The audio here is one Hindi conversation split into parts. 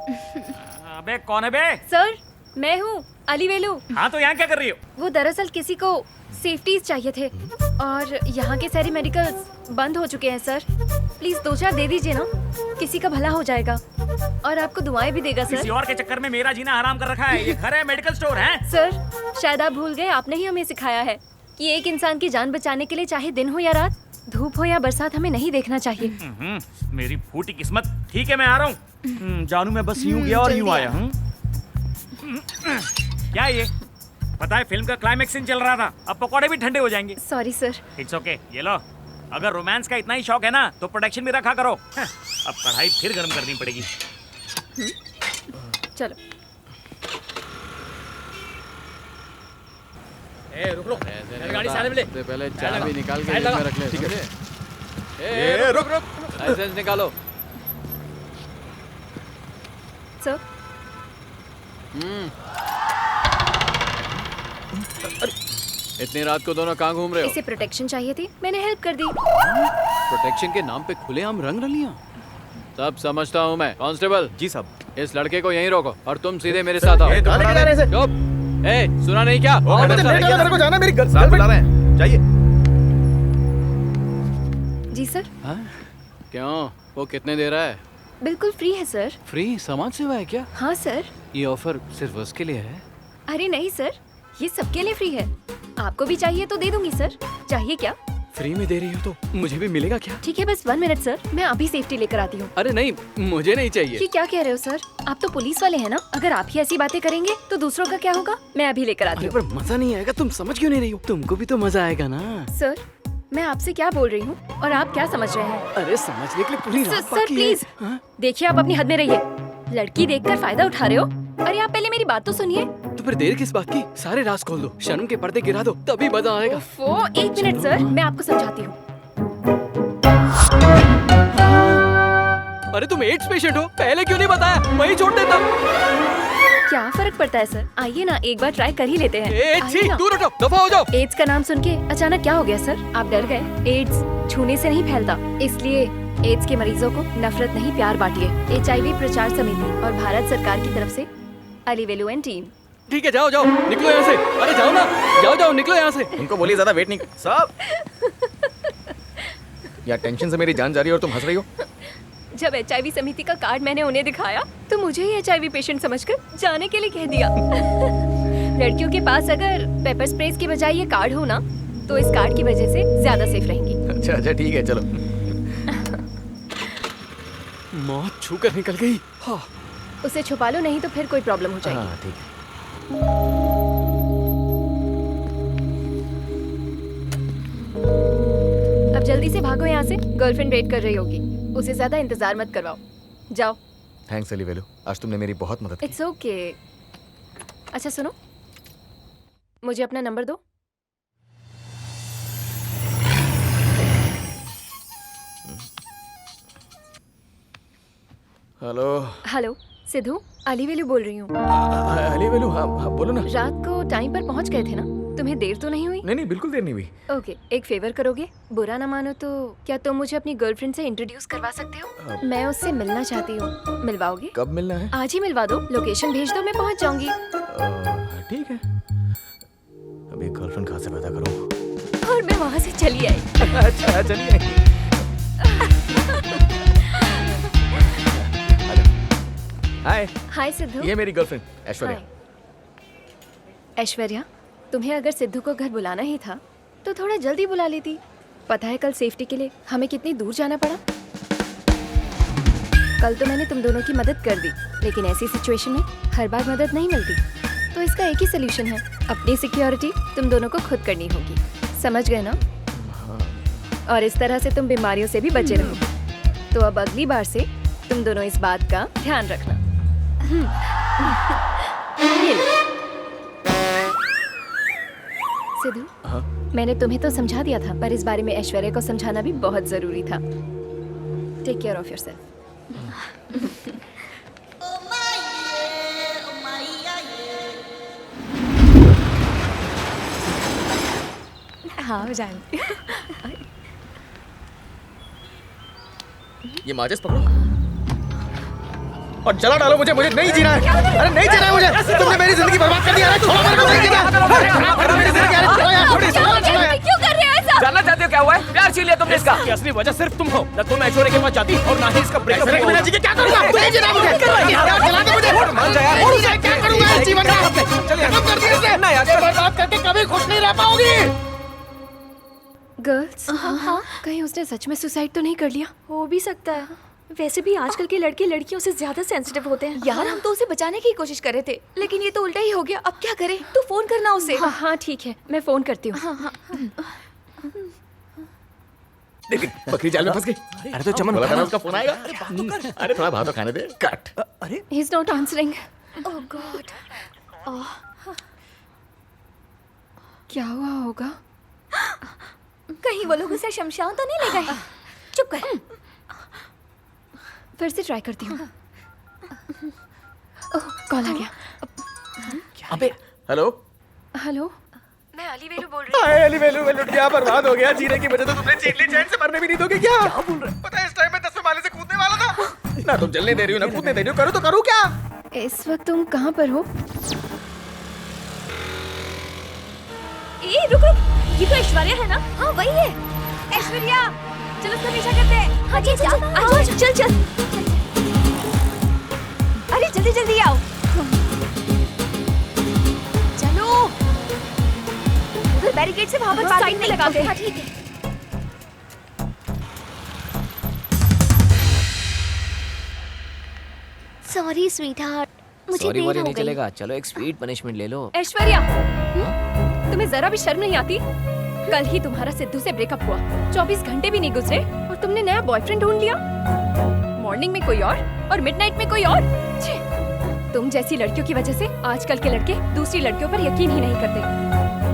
अबे कौन है बे? सर मैं हूँ अलीवेलू। हाँ तो यहाँ क्या कर रही हो? वो दरअसल किसी को सेफ्टीज चाहिए थे और यहाँ के सारे मेडिकल्स बंद हो चुके हैं सर। प्लीज 2-4 दे दीजिए ना, किसी का भला हो जाएगा और आपको दुआएं भी देगा किसी सर। और के चक्कर में मेरा जीना हराम कर रखा है। ये घर है मेडिकल स्टोर है? सर शायद आप भूल गए, आपने ही हमें सिखाया है कि एक इंसान की जान बचाने के लिए चाहे दिन हो या रात, धूप हो या बरसात, हमें नहीं देखना चाहिए। मेरी फूटी किस्मत। ठीक है मैं आ रहा हूँ। जानू मैं बस यूं गया और यूं आया हूँ। क्या ये? पता है फिल्म का क्लाइमेक्स सीन चल रहा था, अब पकौड़े भी ठंडे हो जाएंगे। Sorry sir. इट्स ओके, ये लो। अगर रोमांस का इतना ही शौक है ना तो प्रोटेक्शन भी रखा करो। अब कढ़ाई फिर गर्म करनी पड़ेगी। चलो। ए रुक लो, गाड़ी साले में ले। सबसे पहले चाबी निकाल के साइड जेब लगा। में रख ले। ठीक है। समझे? ए रुक रुक। लाइसेंस निकालो। सर इतनी रात को दोनों कहाँ घूम रहे हो? इसे प्रोटेक्शन चाहिए थी, मैंने हेल्प कर दी। प्रोटेक्शन के नाम पे खुलेआम रंग रलियां। सब समझता हूँ मैं। कांस्टेबल जी साहब। इस लड़के को यहीं रोको और तुम सीधे मेरे साथ आओ। चुप। ए सुना नहीं क्या? मेरे को जाना, मेरी गर्लफ्रेंड बुला रहे हैं, जाइए। जी सर। हाँ? क्यों? वो कितने दे रहा है? बिल्कुल फ्री है सर। फ्री समाज सेवा है क्या? हाँ सर। ये ऑफर सिर्फ उसके लिए है? अरे नहीं सर, ये सबके लिए फ्री है। आपको भी चाहिए तो दे दूंगी सर। चाहिए क्या? फ्री में दे रही हो तो मुझे भी मिलेगा क्या? ठीक है, बस 1 मिनट सर, मैं अभी सेफ्टी लेकर आती हूँ। अरे नहीं, मुझे नहीं चाहिए। ये क्या कह रहे हो सर? आप तो पुलिस वाले हैं ना, अगर आप ही ऐसी बातें करेंगे तो दूसरों का क्या होगा? मैं अभी लेकर आती अरे हूँ। पर मजा नहीं आएगा, तुम समझ क्यों नहीं रही हो? तुमको भी तो मजा आएगा ना। सर मैं आपसे क्या बोल रही हूँ और आप क्या समझ रहे हैं? अरे समझने के लिए पूरी सर, रात सर बाकी है। प्लीज हाँ? देखिए, आप अपनी हद में रहिए। लड़की देखकर फायदा उठा रहे हो? अरे आप पहले मेरी बात तो सुनिए। तो फिर देर किस बात की? सारे राज खोल दो, शर्म के पर्दे गिरा दो, तभी मजा आएगा। ओफो, 1 मिनट सर, मैं आपको समझाती हूँ। अरे तुम एड्स पेशेंट हो, पहले क्यों नहीं बताया? वही छोड़ देता। क्या फर्क पड़ता है सर? आइए ना, एक बार ट्राई कर ही लेते हैं। ए, आइए छी, ना। दूर हटो, दफा हो जाओ। एड्स का नाम सुन के अचानक क्या हो गया सर? आप डर गए? एड्स छूने से नहीं फैलता, इसलिए एड्स के मरीजों को नफरत नहीं प्यार बांटिए। HIV प्रचार समिति और भारत सरकार की तरफ से अलीवेलू एंड टीम। ठीक है, जाओ जाओ, निकलो यहाँ से। अरे जाओ ना, जाओ जाओ, निकलो यहाँ से। उनको बोलिए ज्यादा वेट नहीं साहब। यार टेंशन से मेरी जान जा रही है और तुम हंस रही हो। जब HIV समिति का कार्ड मैंने उन्हें दिखाया तो मुझे ही HIV पेशेंट समझकर जाने के लिए कह दिया। लड़कियों के पास अगर पेपर स्प्रेज के बजाय ये कार्ड हो ना, तो इस कार्ड की वजह से ज्यादा सेफ रहेंगी। अच्छा अच्छा ठीक है चलो। मौत छू कर निकल गई। हाँ। उसे छुपा लो, नहीं तो फिर कोई प्रॉब्लम हो जाएगी। हाँ ठीक है। अब जल्दी से भागो यहाँ से, गर्लफ्रेंड वेट कर रही होगी। उसे ज्यादा इंतजार मत करवाओ, जाओ। थैंक्स अलीवेलू, आज तुमने मेरी बहुत मदद की। It's okay. अच्छा सुनो, मुझे अपना नंबर दो। हेलो। हेलो सिद्धू, अलीवेलू बोल रही हूँ। अलीवेलू, हाँ हाँ बोलो ना। रात को टाइम पर पहुँच गए थे ना? तुम्हें देर तो नहीं हुई? नहीं नहीं बिल्कुल देर नहीं हुई। ओके, एक फेवर करोगे? बुरा ना मानो तो क्या तुम मुझे अपनी गर्लफ्रेंड से इंट्रोड्यूस करवा सकते हो? मैं उससे मिलना चाहती हूँ, मिलवाओगे? कब मिलना है? आज ही मिलवा दो, लोकेशन भेज दो, मैं पहुँच जाऊंगी। ठीक है। अब एक गर्लफ्रेंड कहाँ से पैदा करूँ? और मैं वहाँ से चली आई। अच्छा चलिए। हाय। हाय सिद्धू। ये मेरी गर्लफ्रेंड ऐश्वर्या। हाय। ऐश्वर्या, तुम्हें अगर सिद्धू को घर बुलाना ही था तो थोड़ा जल्दी बुला लेती। पता है कल सेफ्टी के लिए हमें कितनी दूर जाना पड़ा? कल तो मैंने तुम दोनों की मदद कर दी, लेकिन ऐसी सिचुएशन में हर बार मदद नहीं मिलती। तो इसका एक ही सोल्यूशन है, अपनी सिक्योरिटी तुम दोनों को खुद करनी होगी। समझ गए ना? और इस तरह से तुम बीमारियों से भी बचे रहोगे। तो अब अगली बार से तुम दोनों इस बात का ध्यान रखना। ये लो। सिद्धू, हाँ? मैंने तुम्हें तो समझा दिया था, पर इस बारे में ऐश्वर्या को समझाना भी बहुत जरूरी था। Take care of yourself. हाँ जानती। ये माचिस पकड़ो। और जला डालो मुझे, मुझे नहीं जीना है। अरे नहीं जीना है मुझे, तुमने मेरी जिंदगी बर्बाद कर दी। अरे छोड़ो मेरे को, नहीं जीना। अरे खराब कर दी मेरी जिंदगी। अरे छोड़ो यार, छोड़ो, छोड़ो, छोड़ो यार। क्यों कर रहे हो ऐसा? जानना चाहते हो क्या हुआ है? प्यार छीन लिया तुमने इसका। इसकी असली वजह सिर्फ तुम हो। न तुम ऐश्वर्या के पास जाती और ना ही इसका ब्रेकअप हुआ। मैं जी के क्या करूंगा? नहीं जीना मुझे। यार जला दे मुझे। मान जा यार। और मैं क्या करूंगा इस जीवन का? खत्म कर दिया इसे। ना यार, बर्बाद करके कभी खुश नहीं रह पाओगी। गर्ल्स, कहीं उसने सच में सुसाइड तो नहीं कर लिया? हो भी सकता है। वैसे भी आजकल के लड़के लड़कियों से ज्यादा सेंसिटिव होते हैं। यार हम तो उसे बचाने की कोशिश कर रहे थे, लेकिन ये तो उल्टा ही हो गया। अब क्या करें? तू फोन करना उसे। हाँ हाँ ठीक है, मैं फोन करती हूँ। लेकिन बकरी जाल में फंस गई। अरे तो चमन बोला था ना उसका फोन आएगा। अरे थोड़ा भाव तो खाने दे। Cut. He is not answering. Oh god. क्या हुआ होगा? कहीं वो लोग उसे शमशान तो नहीं ले गए? चुप कर। फिर से ट्राई करती हूँ। ओह कॉल आ गया। अबे हेलो। हेलो, मैं अली वेलू बोल रही हूँ। हाय अली वेलू, मैं लुट गया, बर्बाद हो गया। जीने की वजह तो तुमने छीन ली, चैन से मरने भी नहीं दोगे क्या? क्या बोल रहे? पता है इस टाइम में 10वें माले से कूदने वाला था। ना तुम जलने दे रही हो ना कूदने दे रही हो। करूँ तो करूँ क्या? इस वक्त तुम कहाँ पर हो? ए रुक रुक, ये तो ऐश्वर्या है ना? हाँ वही है। ऐश्वर्या, चलो उसका पीछा करते हैं। हाँ जी चल चल चल। अरे जल्दी जल्दी आओ। चलो उधर बैरिकेड से वहां पर साइड में लगाते हैं। हाँ ठीक है। सॉरी स्वीटहार्ट, मुझे सॉरी देर वॉरी हो नहीं गई। चलेगा। चलो एक स्वीट पनिशमेंट ले लो। ऐश्वर्या, तुम्हें जरा भी शर्म नहीं आती? कल ही तुम्हारा सिद्धू से ब्रेकअप हुआ, 24 घंटे भी नहीं गुजरे और तुमने नया बॉयफ्रेंड ढूंढ लिया। मॉर्निंग में कोई और मिडनाइट में कोई और। छे, तुम जैसी लड़कियों की वजह से आजकल के लड़के दूसरी लड़कियों पर यकीन ही नहीं करते।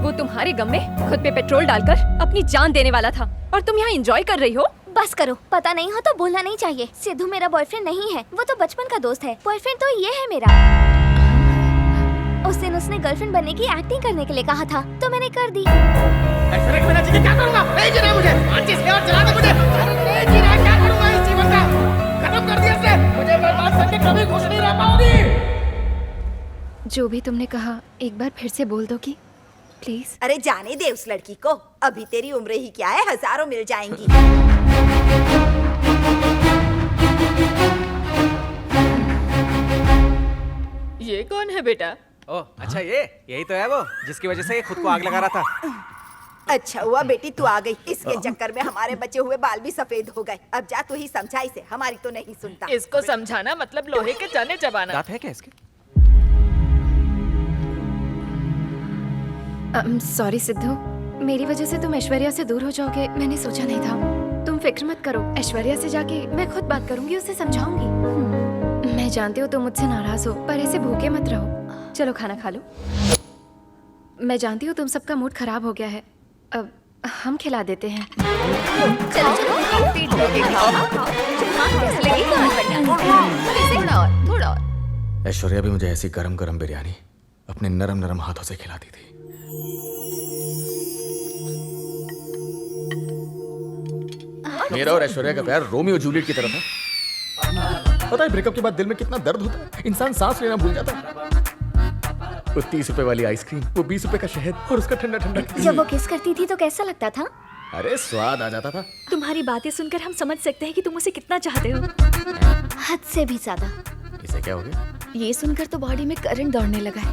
वो तुम्हारे गम में खुद पे पेट्रोल डालकर अपनी जान देने वाला था और तुम यहाँ एंजॉय कर रही हो। बस करो, पता नहीं हो तो बोलना नहीं चाहिए। सिद्धू मेरा बॉयफ्रेंड नहीं है, वो तो बचपन का दोस्त है। बॉयफ्रेंड तो ये है मेरा। उस दिन उसने गर्लफ्रेंड बनने की एक्टिंग करने के लिए कहा था, तो मैंने कर दी। ऐश्वर्या के बिना जी के क्या करूँगा? नहीं जीना मुझे। माचिस ले और जला दे मुझे। नहीं जीना, क्या करूँगा इस जीवन का? खत्म कर दिया इसे। मुझे बर्बाद करके कभी खुश नहीं रह पाओगी। जो भी तुमने कहा एक बार फिर से बोल दो कि प्लीज। अरे जाने दे उस लड़की को, अभी तेरी उम्र ही क्या है, हजारों मिल जाएंगी। ये कौन है बेटा? ओह अच्छा, यही तो है वो जिसकी वजह से ये खुद को आग लगा रहा था। अच्छा हुआ बेटी तू आ गई, इसके चक्कर में हमारे बचे हुए बाल भी सफेद हो गए। अब जा तू ही समझा इसे, हमारी तो नहीं सुनता। इसको समझाना मतलब लोहे के जाने चबाना। दांत है क्या इसके? सॉरी सिद्धू, मेरी वजह से तुम ऐश्वर्या से दूर हो जाओगे, मैंने सोचा नहीं था। तुम फिक्र मत करो, ऐश्वर्या से जाके मैं खुद बात करूंगी, उसे समझाऊंगी। मैं जानती हूँ तुम मुझसे नाराज हो, पर ऐसे भूखे मत रहो। चलो खाना खा लो। मैं जानती हूँ तुम सबका मूड खराब हो गया है, अब हम खिला देते हैं। चलो चलो पेट भर के खाओ। कैसे लगी? थोड़ा और। ऐश्वर्या भी मुझे ऐसी गरम गरम बिरयानी अपने नरम नरम हाथों से खिलाती थी। मेरा और ऐश्वर्या का प्यार रोमियो जूलियट की तरह था। पता है ब्रेकअप के बाद दिल में कितना दर्द होता है, इंसान सांस लेना भूल जाता है। वो 30 रुपए वाली आइसक्रीम, वो 20 रुपए का शहद और उसका ठंडा ठंडा। जब वो किस करती थी तो कैसा लगता था? अरे स्वाद आ जाता था। तुम्हारी बातें सुनकर हम समझ सकते हैं कि तुम उसे कितना चाहते हो। हद से भी ज्यादा। इसे क्या हो गया? ये सुनकर तो बॉडी में करंट दौड़ने लगा है।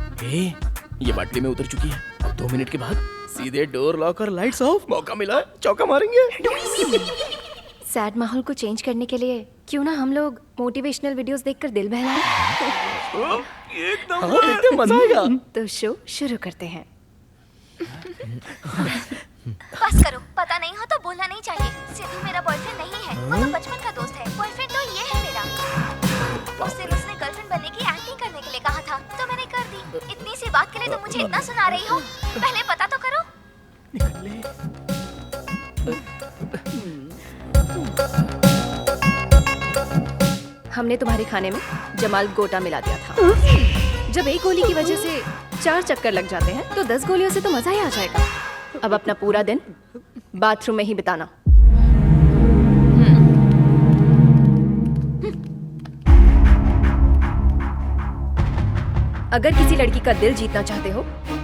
ये बाटली में उतर चुकी है। अब 2 मिनट के बाद सीधे डोर लॉक और लाइट्स ऑफ। मौका मिला है, चौका मारेंगे। सैड माहौल को चेंज करने के लिए क्यों ना हम लोग मोटिवेशनल वीडियोस देखकर दिल बहलाएं। एकदम देखते मजा आएगा। तो शो शुरू करते हैं। बस करो, पता नहीं हो तो बोलना नहीं चाहिए। सिद्धू मेरा बॉयफ्रेंड नहीं है, वो तो बचपन का दोस्त है। बॉयफ्रेंड तो ये है मेरा। उस दिन उसने गर्लफ्रेंड बनने की एक्टिंग करने के लिए कहा था, तो मैंने कर दी। इतनी सी बात के लिए तुम मुझे इतना सुना रही हो? पहले पता तो करो। हमने तुम्हारे खाने में जमाल गोटा मिला दिया था। जब एक गोली की वजह से 4 चक्कर लग जाते हैं तो 10 गोलियों से तो मजा ही आ जाएगा। अब अपना पूरा दिन बाथरूम में ही बिताना। अगर किसी लड़की का दिल जीतना चाहते हो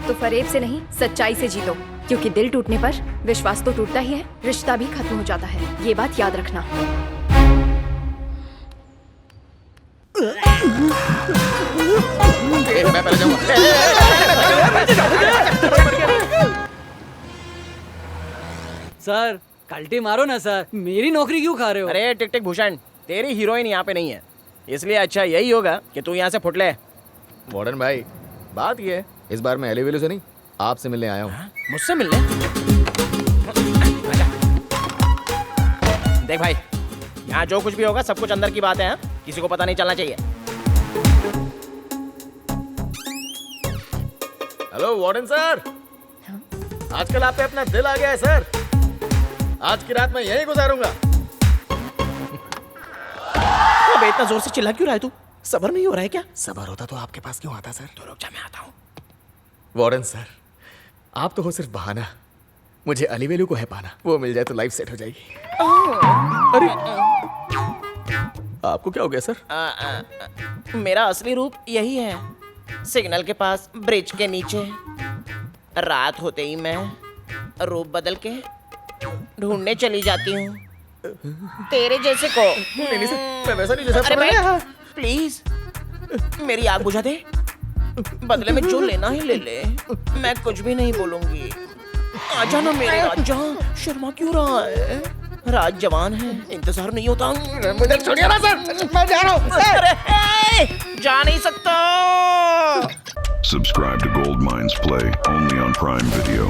तो फरेब से नहीं, सच्चाई से जीतो, क्योंकि दिल टूटने पर विश्वास तो टूटता ही है, रिश्ता भी खत्म हो जाता है। ये बात याद रखना। मैं पहले जाऊंगा। सर कल्टी मारो ना सर, मेरी नौकरी क्यों खा रहे हो? अरे टिक टिक भूषण, तेरी हीरोइन यहाँ पे नहीं है, इसलिए अच्छा यही होगा कि तू यहाँ से फुट ले। वार्डन भाई, बात ये है, इस बार मैं एलिवेलू से नहीं, आपसे मिलने आया हूँ। मुझसे मिलने? देख भाई, यहाँ जो कुछ भी होगा सब कुछ अंदर की बात है, हाँ? किसी को पता नहीं चलना चाहिए। हेलो वार्डन सर, आजकल आप पे अपना दिल आ गया है सर। आज की रात मैं यहीं गुजारूंगा। अबे इतना जोर से चिल्ला क्यों रहा है तू? सबर नहीं हो रहा है क्या? सबर होता तो आपके पास क्यों आता सर? तो रुक जा, मैं आता हूँ। वार्डन सर, आप तो हो सिर्फ बहाना, मुझे अलीवेलू को है पाना, वो मिल जाए तो लाइफ सेट हो जाएगी। अरे आपको क्या हो गया सर? मेरा असली रूप यही है, सिग्नल के पास, ब्रिज के नीचे। रात होते ही मैं रूप बदल के ढूंढने चली जाती हूँ तेरे जैसे को। नहीं सर, मैं वैसा नहीं जैसा अरे मैं, प्लीज मेरी आग बुझा दे, बदले में जो लेना है ले ले, मैं कुछ भी नहीं बोलूंगी। आजा ना मेरे राजा, शर्मा क्यों रहा है? राज जवान है, इंतजार नहीं होता। मुझे छोड़िए ना सर, मैं जा रहा हूँ। अरे जा नहीं सकता। Subscribe to Gold Mines Play only on Prime Video.